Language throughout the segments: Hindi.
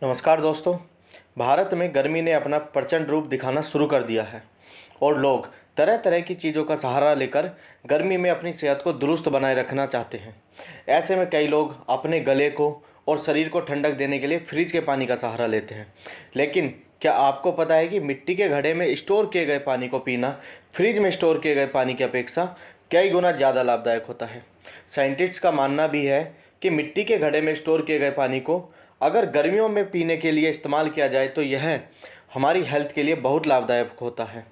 नमस्कार दोस्तों। भारत में गर्मी ने अपना प्रचंड रूप दिखाना शुरू कर दिया है और लोग तरह तरह की चीज़ों का सहारा लेकर गर्मी में अपनी सेहत को दुरुस्त बनाए रखना चाहते हैं। ऐसे में कई लोग अपने गले को और शरीर को ठंडक देने के लिए फ्रिज के पानी का सहारा लेते हैं। लेकिन क्या आपको पता है कि मिट्टी के घड़े में स्टोर किए गए पानी को पीना फ्रिज में स्टोर किए गए पानी की अपेक्षा कई गुना ज़्यादा लाभदायक होता है। साइंटिस्ट्स का मानना भी है कि मिट्टी के घड़े में स्टोर किए गए पानी को अगर गर्मियों में पीने के लिए इस्तेमाल किया जाए तो यह हमारी हेल्थ के लिए बहुत लाभदायक होता है।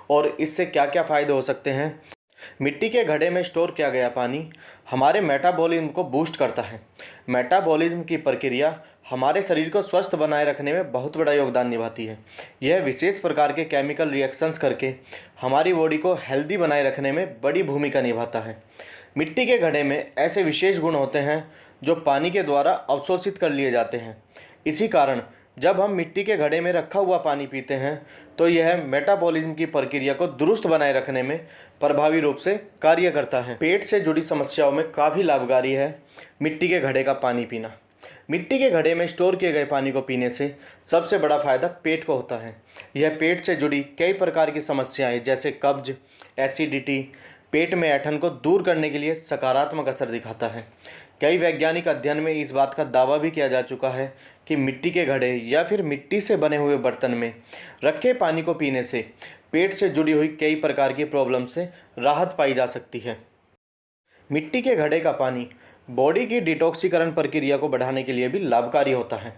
और इससे क्या क्या फ़ायदे हो सकते हैं। मिट्टी के घड़े में स्टोर किया गया पानी हमारे मेटाबॉलिज्म को बूस्ट करता है। मेटाबॉलिज्म की प्रक्रिया हमारे शरीर को स्वस्थ बनाए रखने में बहुत बड़ा योगदान निभाती है। यह विशेष प्रकार के केमिकल रिएक्शंस करके हमारी बॉडी को हेल्दी बनाए रखने में बड़ी भूमिका निभाता है। मिट्टी के घड़े में ऐसे विशेष गुण होते हैं जो पानी के द्वारा अवशोषित कर लिए जाते हैं। इसी कारण जब हम मिट्टी के घड़े में रखा हुआ पानी पीते हैं तो यह मेटाबॉलिज्म की प्रक्रिया को दुरुस्त बनाए रखने में प्रभावी रूप से कार्य करता है। पेट से जुड़ी समस्याओं में काफ़ी लाभकारी है मिट्टी के घड़े का पानी पीना। मिट्टी के घड़े में स्टोर किए गए पानी को पीने से सबसे बड़ा फायदा पेट को होता है। यह पेट से जुड़ी कई प्रकार की समस्याएं जैसे कब्ज, एसिडिटी, पेट में ऐंठन को दूर करने के लिए सकारात्मक असर दिखाता है। कई वैज्ञानिक अध्ययन में इस बात का दावा भी किया जा चुका है कि मिट्टी के घड़े या फिर मिट्टी से बने हुए बर्तन में रखे पानी को पीने से पेट से जुड़ी हुई कई प्रकार की प्रॉब्लम से राहत पाई जा सकती है। मिट्टी के घड़े का पानी बॉडी की डिटॉक्सीकरण प्रक्रिया को बढ़ाने के लिए भी लाभकारी होता है।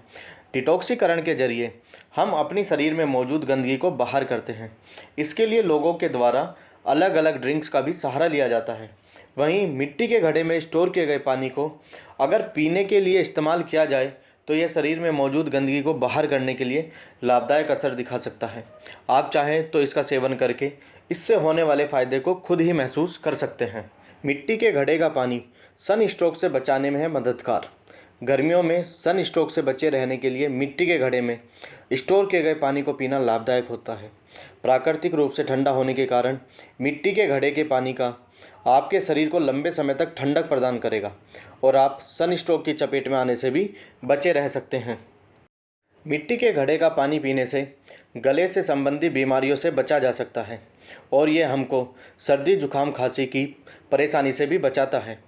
डिटॉक्सीकरण के जरिए हम अपनी शरीर में मौजूद गंदगी को बाहर करते हैं। इसके लिए लोगों के द्वारा अलग अलग ड्रिंक्स का भी सहारा लिया जाता है। वहीं मिट्टी के घड़े में स्टोर किए गए पानी को अगर पीने के लिए इस्तेमाल किया जाए तो यह शरीर में मौजूद गंदगी को बाहर करने के लिए लाभदायक असर दिखा सकता है। आप चाहें तो इसका सेवन करके इससे होने वाले फ़ायदे को खुद ही महसूस कर सकते हैं। मिट्टी के घड़े का पानी सन स्ट्रोक से बचाने में है मददगार। गर्मियों में सन स्ट्रोक से बचे रहने के लिए मिट्टी के घड़े में स्टोर किए गए पानी को पीना लाभदायक होता है। प्राकृतिक रूप से ठंडा होने के कारण मिट्टी के घड़े के पानी का आपके शरीर को लंबे समय तक ठंडक प्रदान करेगा और आप सन स्ट्रोक की चपेट में आने से भी बचे रह सकते हैं। मिट्टी के घड़े का पानी पीने से गले से संबंधित बीमारियों से बचा जा सकता है और ये हमको सर्दी जुकाम खांसी की परेशानी से भी बचाता है।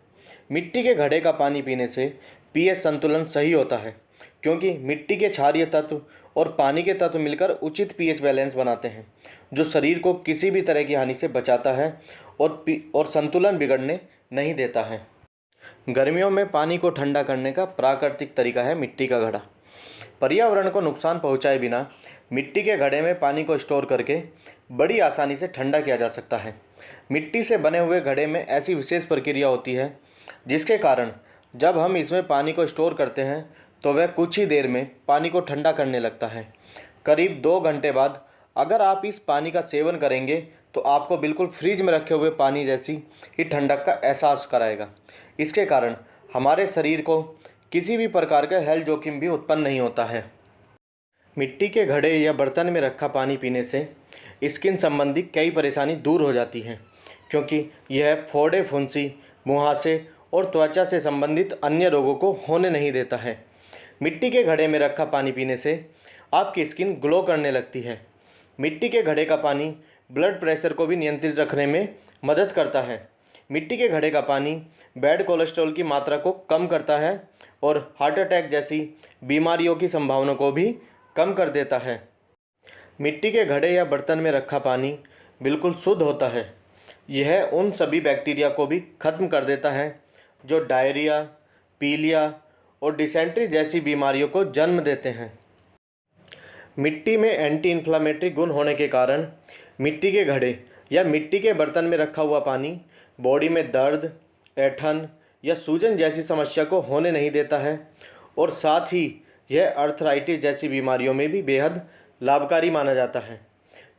मिट्टी के घड़े का पानी पीने से पीएच संतुलन सही होता है क्योंकि मिट्टी के क्षारीय तत्व और पानी के तत्व मिलकर उचित पीएच बैलेंस बनाते हैं जो शरीर को किसी भी तरह की हानि से बचाता है और संतुलन बिगड़ने नहीं देता है। गर्मियों में पानी को ठंडा करने का प्राकृतिक तरीका है मिट्टी का घड़ा। पर्यावरण को नुकसान पहुंचाए बिना मिट्टी के घड़े में पानी को स्टोर करके बड़ी आसानी से ठंडा किया जा सकता है। मिट्टी से बने हुए घड़े में ऐसी विशेष प्रक्रिया होती है जिसके कारण जब हम इसमें पानी को स्टोर करते हैं तो वह कुछ ही देर में पानी को ठंडा करने लगता है। करीब 2 घंटे बाद अगर आप इस पानी का सेवन करेंगे तो आपको बिल्कुल फ्रिज में रखे हुए पानी जैसी ही ठंडक का एहसास कराएगा। इसके कारण हमारे शरीर को किसी भी प्रकार का हेल्थ जोखिम भी उत्पन्न नहीं होता है। मिट्टी के घड़े या बर्तन में रखा पानी पीने से स्किन संबंधी कई परेशानी दूर हो जाती हैं क्योंकि यह फोड़े, फुंसी, मुहासे और त्वचा से संबंधित अन्य रोगों को होने नहीं देता है। मिट्टी के घड़े में रखा पानी पीने से आपकी स्किन ग्लो करने लगती है। मिट्टी के घड़े का पानी ब्लड प्रेशर को भी नियंत्रित रखने में मदद करता है। मिट्टी के घड़े का पानी बैड कोलेस्ट्रॉल की मात्रा को कम करता है और हार्ट अटैक जैसी बीमारियों की संभावना को भी कम कर देता है। मिट्टी के घड़े या बर्तन में रखा पानी बिल्कुल शुद्ध होता है। यह उन सभी बैक्टीरिया को भी खत्म कर देता है जो डायरिया, पीलिया और डिसेंट्री जैसी बीमारियों को जन्म देते हैं। मिट्टी में एंटी इन्फ्लामेटरी गुण होने के कारण मिट्टी के घड़े या मिट्टी के बर्तन में रखा हुआ पानी बॉडी में दर्द, ऐंठन या सूजन जैसी समस्या को होने नहीं देता है और साथ ही यह अर्थराइटिस जैसी बीमारियों में भी बेहद लाभकारी माना जाता है।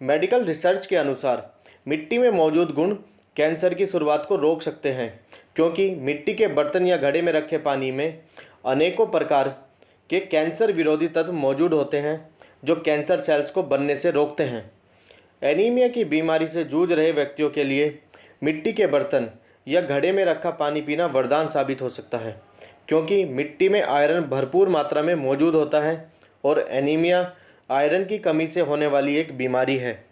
मेडिकल रिसर्च के अनुसार मिट्टी में मौजूद गुण कैंसर की शुरुआत को रोक सकते हैं क्योंकि मिट्टी के बर्तन या घड़े में रखे पानी में अनेकों प्रकार के कैंसर विरोधी तत्व मौजूद होते हैं जो कैंसर सेल्स को बनने से रोकते हैं। एनीमिया की बीमारी से जूझ रहे व्यक्तियों के लिए मिट्टी के बर्तन या घड़े में रखा पानी पीना वरदान साबित हो सकता है क्योंकि मिट्टी में आयरन भरपूर मात्रा में मौजूद होता है और एनीमिया आयरन की कमी से होने वाली एक बीमारी है।